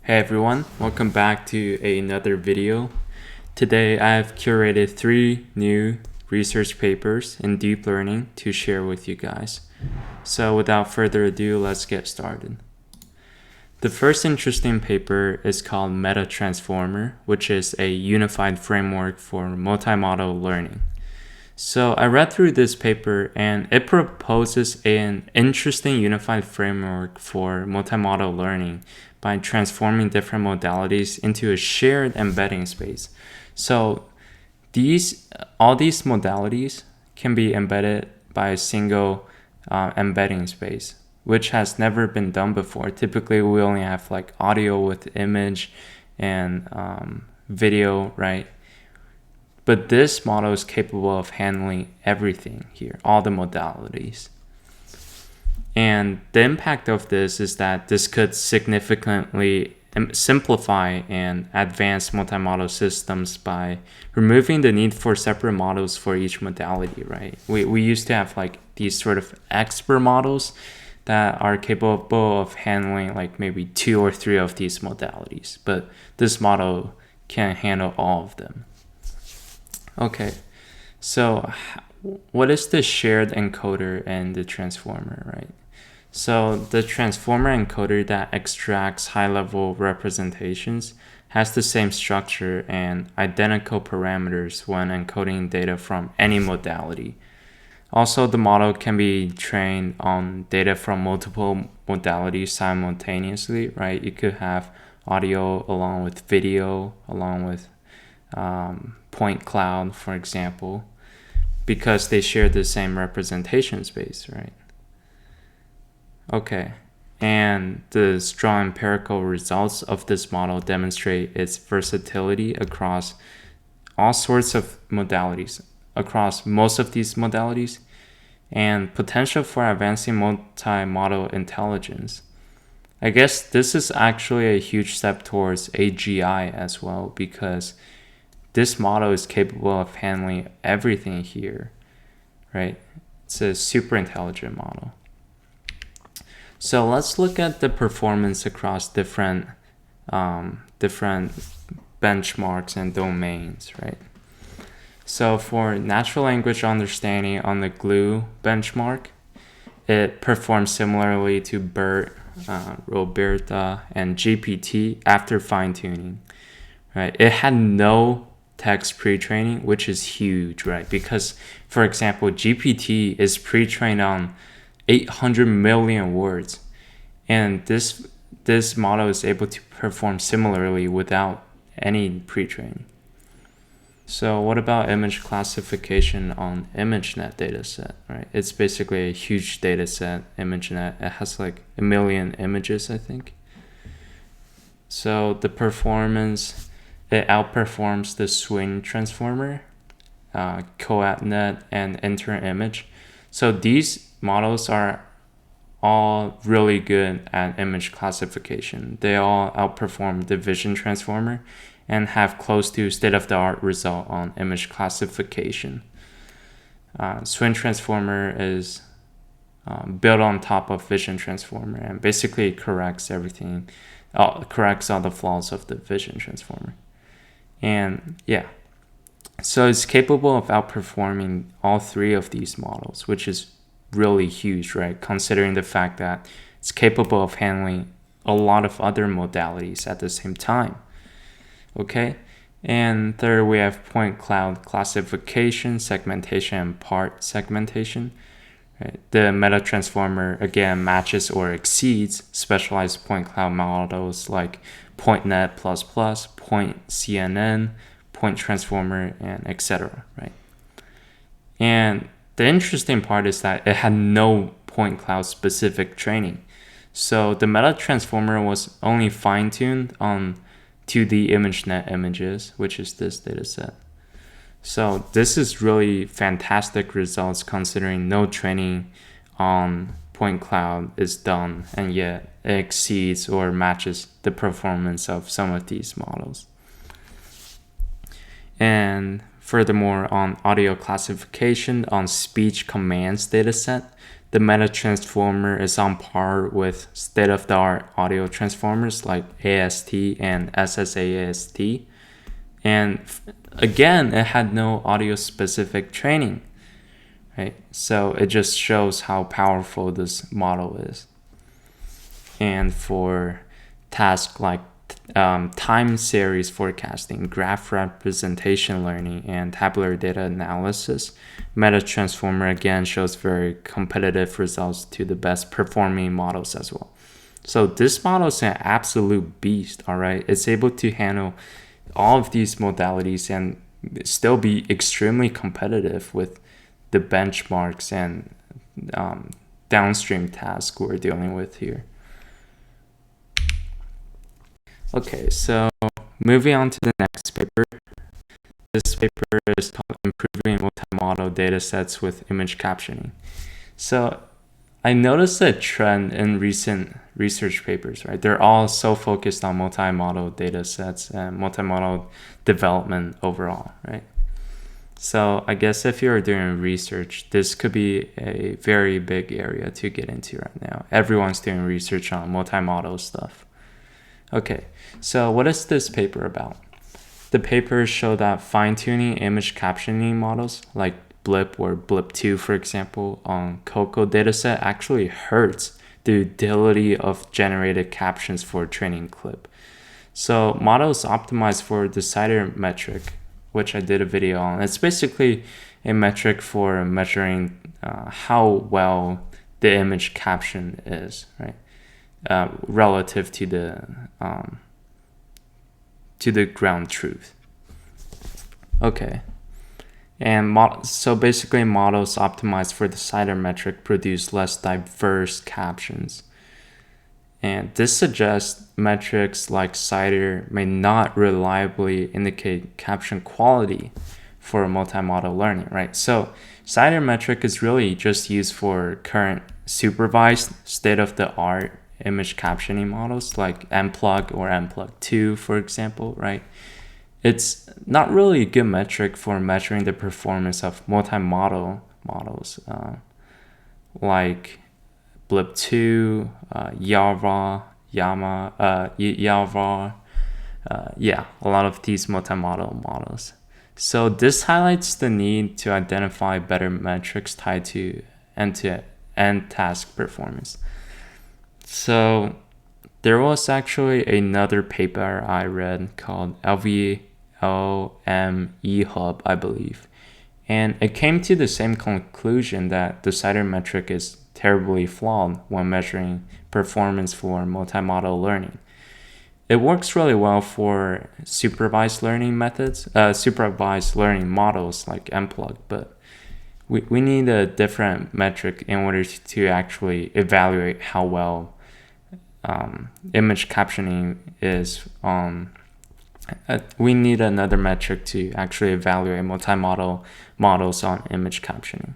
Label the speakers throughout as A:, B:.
A: Hey everyone, welcome back to another video. Today I've curated 3 new research papers in deep learning to share with you guys. So without further ado, let's get started. The first interesting paper is called Meta Transformer, which is a unified framework for multimodal learning. So I read through this paper and it proposes an interesting unified framework for multimodal learning by transforming different modalities into a shared embedding space. So all these modalities can be embedded by a single embedding space, which has never been done before. Typically, we only have like audio with image and video, right? But this model is capable of handling everything here, all the modalities. And the impact of this is that this could significantly simplify and advance multimodal systems by removing the need for separate models for each modality, right? We used to have like these sort of expert models that are capable of handling like maybe 2 or 3 of these modalities, but this model can handle all of them. Okay, so what is the shared encoder and the transformer, right? So the transformer encoder that extracts high-level representations has the same structure and identical parameters when encoding data from any modality. Also, the model can be trained on data from multiple modalities simultaneously, right? You could have audio along with video, along with point cloud, for example, because they share the same representation space, right? Okay, and the strong empirical results of this model demonstrate its versatility across all sorts of modalities, across most of these modalities, and potential for advancing multi-modal intelligence. I guess this is actually a huge step towards AGI as well, because this model is capable of handling everything here, right? It's a super intelligent model. So let's look at the performance across different benchmarks and domains, right? So for natural language understanding on the GLUE benchmark, it performs similarly to BERT, Roberta, and GPT after fine-tuning, right? It had no text pre-training, which is huge, right? Because, for example, GPT is pre-trained on 800 million words, and this model is able to perform similarly without any pre-training. So what about image classification on ImageNet dataset, right? It's basically a huge dataset, ImageNet. It has like 1 million images, I think. So the performance, it outperforms the Swing transformer, CoAtNet, and InterImage. So these models are all really good at image classification. They all outperform the Vision transformer and have close to state-of-the-art result on image classification. Swing transformer is built on top of Vision transformer and basically corrects everything, corrects all the flaws of the Vision transformer. And yeah, so it's capable of outperforming all 3 of these models, which is really huge, right? Considering the fact that it's capable of handling a lot of other modalities at the same time. Okay, and third, we have point cloud classification, segmentation, and part segmentation. Right? The meta transformer again matches or exceeds specialized point cloud models like PointNet++, PointCNN, Point Transformer, and etc. Right? And the interesting part is that it had no point cloud specific training. So the meta transformer was only fine-tuned on 2D ImageNet images, which is this dataset. So this is really fantastic results considering no training on point cloud is done, and yet it exceeds or matches the performance of some of these models. And furthermore, on audio classification on speech commands dataset, the meta transformer is on par with state-of-the-art audio transformers like AST and SSAST. And again, it had no audio-specific training, right? So it just shows how powerful this model is. And for tasks like time series forecasting, graph representation learning, and tabular data analysis, Meta Transformer again shows very competitive results to the best performing models as well. So this model is an absolute beast, all right? It's able to handle all of these modalities and still be extremely competitive with the benchmarks and downstream tasks we're dealing with here. Okay, so moving on to the next paper. This paper is called Improving Multimodal Datasets with Image Captioning. So I noticed a trend in recent research papers, right? They're all so focused on multimodal datasets and multimodal development overall, right? So I guess if you're doing research, this could be a very big area to get into right now. Everyone's doing research on multimodal stuff. Okay, so what is this paper about? The papers show that fine-tuning image captioning models like Blip or Blip2, for example, on COCO dataset actually hurts the utility of generated captions for training clip. So models optimized for the decider metric, which I did a video on. It's basically a metric for measuring how well the image caption is, right? Relative to the ground truth. Okay, and so basically models optimized for the decider metric produce less diverse captions, and this suggests metrics like decider may not reliably indicate caption quality for multimodal learning, right? So decider metric is really just used for current supervised state-of-the-art image captioning models like mplug or mplug2, for example, right? It's not really a good metric for measuring the performance of multimodal models like Blip2, Yarva, Yarva, a lot of these multimodal models. So this highlights the need to identify better metrics tied to end-to-end task performance. So there was actually another paper I read called LVLM Hub, I believe. And it came to the same conclusion that the decider metric is terribly flawed when measuring performance for multimodal learning. It works really well for supervised learning methods, supervised learning models like mplug, but we need a different metric in order to actually evaluate how well image captioning is. We need another metric to actually evaluate multimodal models on image captioning.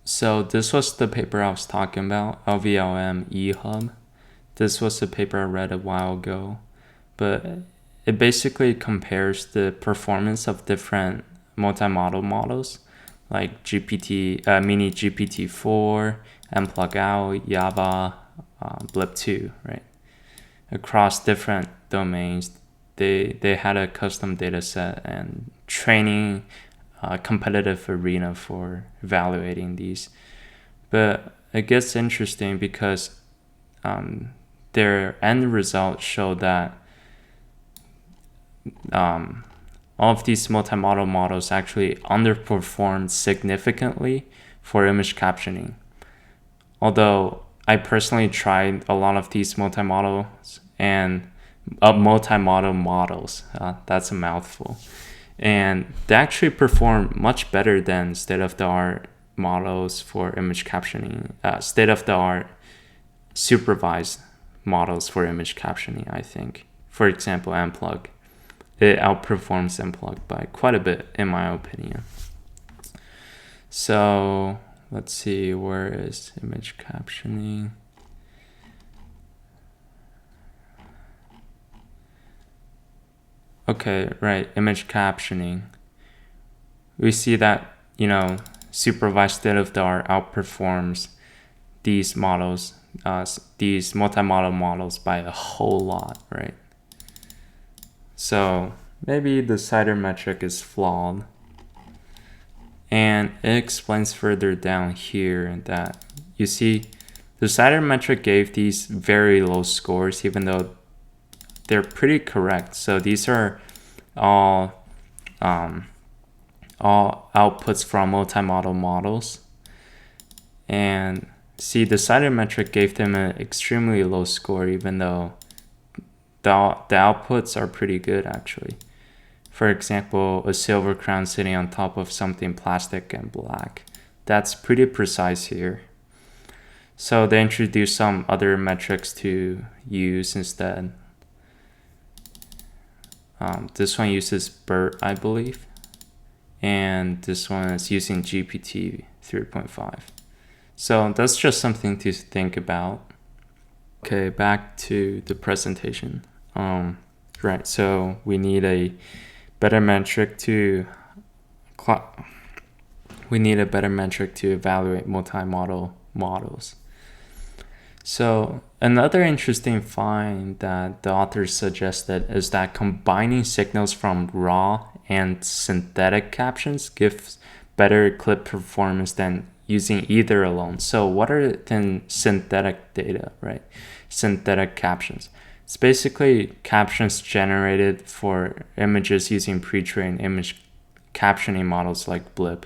A: So this was the paper I was talking about, LVLM eHub. This was a paper I read a while ago, but it basically compares the performance of different multimodal models like Mini GPT-4, mplug-out, Java, Blip2, right? Across different domains, they had a custom data set and training competitive arena for evaluating these. But it gets interesting because their end results show that all of these multimodal models actually underperformed significantly for image captioning. Although I personally tried a lot of these multimodals and multimodal models, that's a mouthful, and they actually perform much better than state-of-the-art models for image captioning, state-of-the-art supervised models for image captioning, I think. For example, mplug. It outperforms mplug by quite a bit, in my opinion. So let's see, where is image captioning? Okay, right, image captioning. We see that, supervised state-of-the-art outperforms these models, these multimodal models by a whole lot, right? So maybe the CIDR metric is flawed. And it explains further down here that you see the CIDR metric gave these very low scores, even though they're pretty correct. So these are all outputs from multimodal models. And see, the CIDR metric gave them an extremely low score, even though the outputs are pretty good actually. For example, a silver crown sitting on top of something plastic and black. That's pretty precise here. So they introduced some other metrics to use instead. This one uses BERT, I believe. And this one is using GPT 3.5. So that's just something to think about. Okay, back to the presentation. Right, so we need a better metric to evaluate multimodal models. So another interesting find that the authors suggested is that combining signals from raw and synthetic captions gives better clip performance than using either alone. So what are then synthetic data, right? Synthetic captions. It's basically captions generated for images using pre-trained image captioning models like Blip.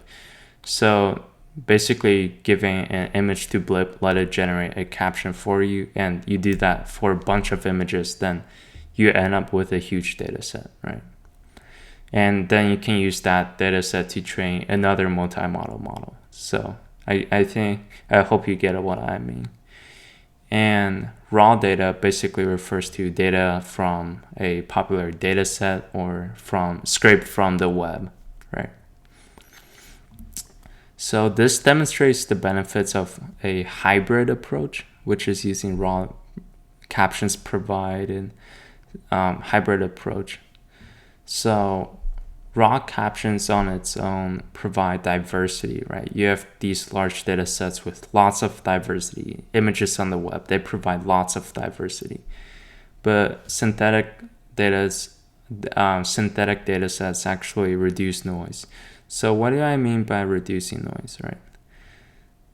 A: So basically giving an image to Blip, let it generate a caption for you, and you do that for a bunch of images, then you end up with a huge data set, right? And then you can use that data set to train another multimodal model. So I hope you get what I mean. And raw data basically refers to data from a popular data set or scraped from the web, right? So this demonstrates the benefits of a hybrid approach, which is using raw captions provided hybrid approach. So raw captions on its own provide diversity, right? You have these large data sets with lots of diversity. Images on the web, they provide lots of diversity. But synthetic data sets actually reduce noise. So what do I mean by reducing noise, right?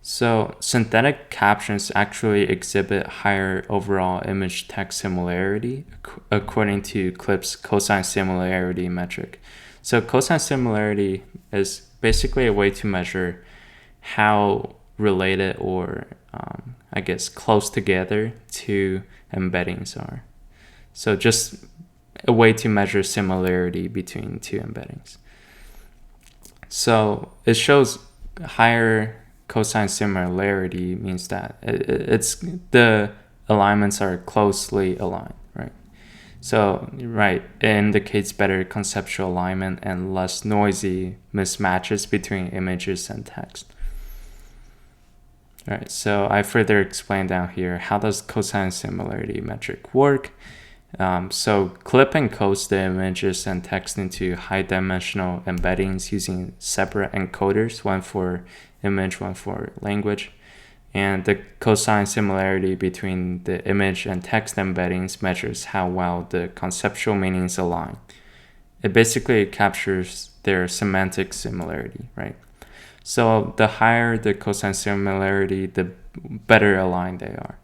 A: So synthetic captions actually exhibit higher overall image text similarity according to CLIP's cosine similarity metric. So cosine similarity is basically a way to measure how related or I guess close together two embeddings are. So just a way to measure similarity between two embeddings. So it shows higher cosine similarity means that it's the alignments are closely aligned, right? So, right, it indicates better conceptual alignment and less noisy mismatches between images and text. All right, so I further explain down here, how does cosine similarity metric work? So clip encodes the images and text into high-dimensional embeddings using separate encoders, one for image, one for language. And the cosine similarity between the image and text embeddings measures how well the conceptual meanings align. It basically captures their semantic similarity, right? So the higher the cosine similarity, the better aligned they are.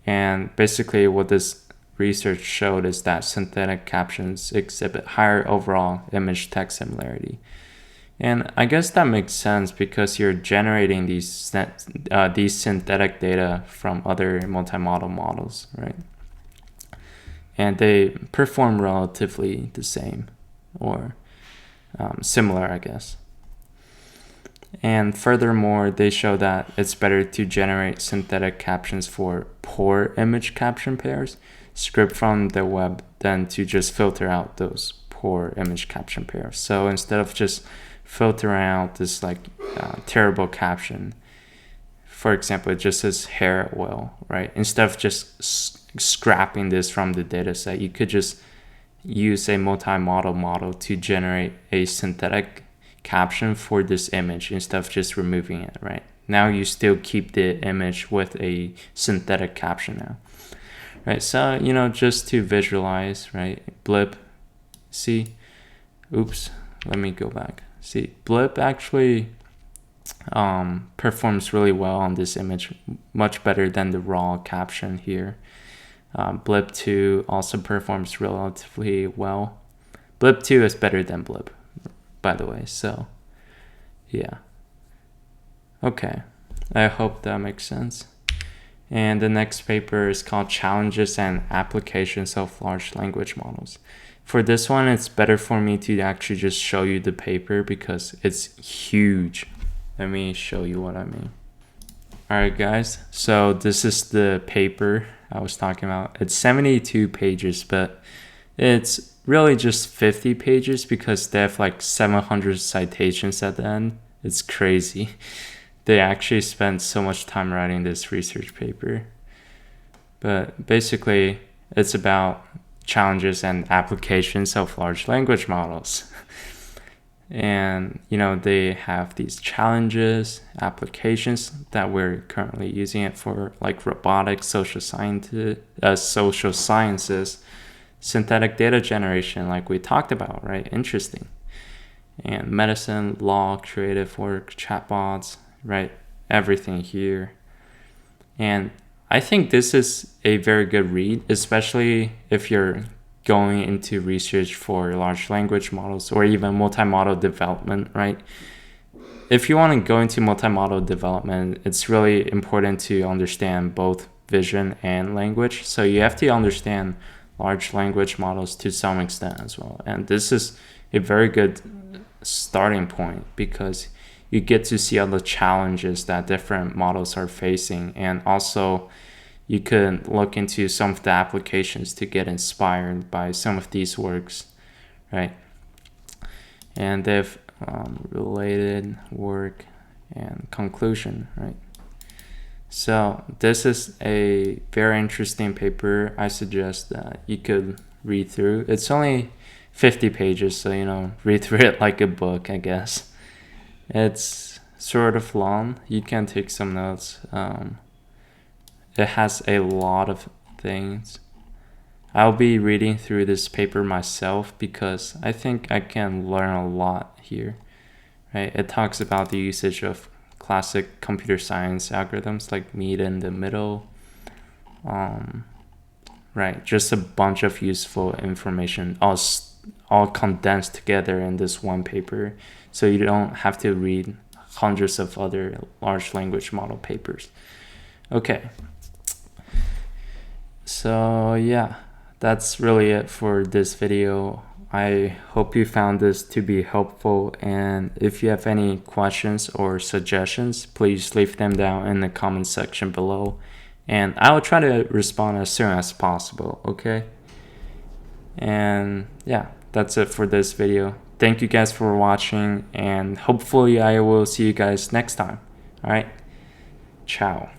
A: And basically what this research showed is that synthetic captions exhibit higher overall image text similarity. And I guess that makes sense because you're generating these synthetic data from other multimodal models, right? And they perform relatively the same or similar, I guess. And furthermore, they show that it's better to generate synthetic captions for poor image caption pairs script from the web than to just filter out those poor image caption pairs. So instead of just filtering out this terrible caption, for example, it just says hair oil, right? Instead of just scrapping this from the data set, you could just use a multimodal model to generate a synthetic caption for this image instead of just removing it, right? Now you still keep the image with a synthetic caption now, right? So, just to visualize, right? Blip, see, oops, let me go back. See, Blip actually performs really well on this image, much better than the raw caption here. Blip 2 also performs relatively well. Blip 2 is better than Blip, by the way, so yeah. Okay, I hope that makes sense. And the next paper is called Challenges and Applications of Large Language Models. For this one, it's better for me to actually just show you the paper because it's huge. Let me show you what I mean. Alright guys, so this is the paper I was talking about. It's 72 pages, but it's really just 50 pages because they have like 700 citations at the end. It's crazy. They actually spent so much time writing this research paper. But basically, it's about challenges and applications of large language models. And, they have these challenges, applications that we're currently using it for, like robotics, social sciences, synthetic data generation, like we talked about, right? Interesting. And medicine, law, creative work, chatbots, right? Everything here. And I think this is a very good read, especially if you're going into research for large language models or even multimodal development, right? If you want to go into multimodal development, it's really important to understand both vision and language. So you have to understand large language models to some extent as well. And this is a very good starting point because you get to see all the challenges that different models are facing, and also you could look into some of the applications to get inspired by some of these works, right? And they've related work and conclusion, right? So this is a very interesting paper. I suggest that you could read through. It's only 50 pages, so read through it like a book, I guess. It's sort of long. You can take some notes. It has a lot of things. I'll be reading through this paper myself because I think I can learn a lot here, right? It talks about the usage of classic computer science algorithms like meet in the middle, right? Just a bunch of useful information, all condensed together in this one paper, so you don't have to read hundreds of other large language model papers. Okay. So yeah, that's really it for this video. I hope you found this to be helpful, and if you have any questions or suggestions, please leave them down in the comment section below, and I will try to respond as soon as possible, okay? And yeah, that's it for this video. Thank you guys for watching, and hopefully I will see you guys next time. All right, ciao.